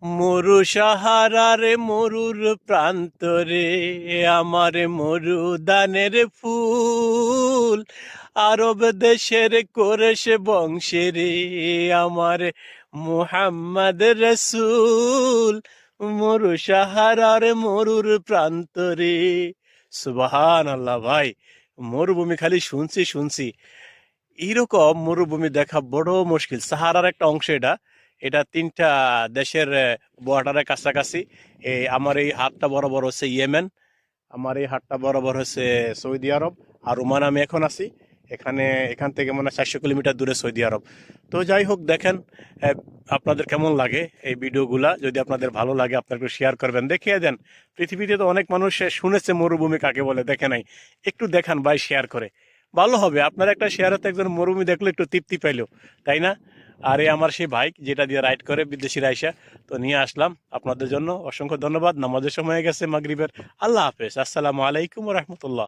মরু সাহারারে মরুর প্রান্তরে আমার মরু দানের ফুল, আরব দেশের কোরেশ বংশের আমার মুহাম্মদ রসুল। মরু সাহারার মরুর প্রান্তরে। সুবহান আল্লাহ ভাই, মরুভূমি খালি শুনছি শুনছি, এইরকম মরুভূমি দেখা বড় মুশকিল। সাহারার একটা অংশ এটা, এটা তিনটা দেশের বর্ডারের কাছাকাছি। আমার এই হাতটা বরাবর হচ্ছে ইয়েমেন, আমার এই হাতটা বরাবর হচ্ছে সৌদি আরব, আর ওমান আমি এখন আছি। এখান থেকে মনে হয় 400 কিলোমিটার দূরে সৌদি আরব। তো যাই হোক, দেখেন আহ, আপনাদের কেমন লাগে এই ভিডিওগুলা। যদি আপনাদের ভালো লাগে আপনারা একটু শেয়ার করবেন, দেখিয়ে দেন। পৃথিবীতে তো অনেক মানুষ শুনেছে মরুভূমি কাকে বলে, দেখে নাই, একটু দেখান ভাই, শেয়ার করে। ভালো হবে, আপনার একটা শেয়ারে তো একজন মরুভূমি দেখলে একটু তৃপ্তি পাইলো, তাই না? আর এই আমার সেই বাইক যেটা দিয়ে রাইড করে বিদেশিরা আইসা, তো নিয়ে আসলাম আপনাদের জন্য। অসংখ্য ধন্যবাদ। নামাজের সময় হয়ে গেছে মাগরিবের। আল্লাহ হাফেজ, আসসালামু আলাইকুম রহমতুল্লাহ।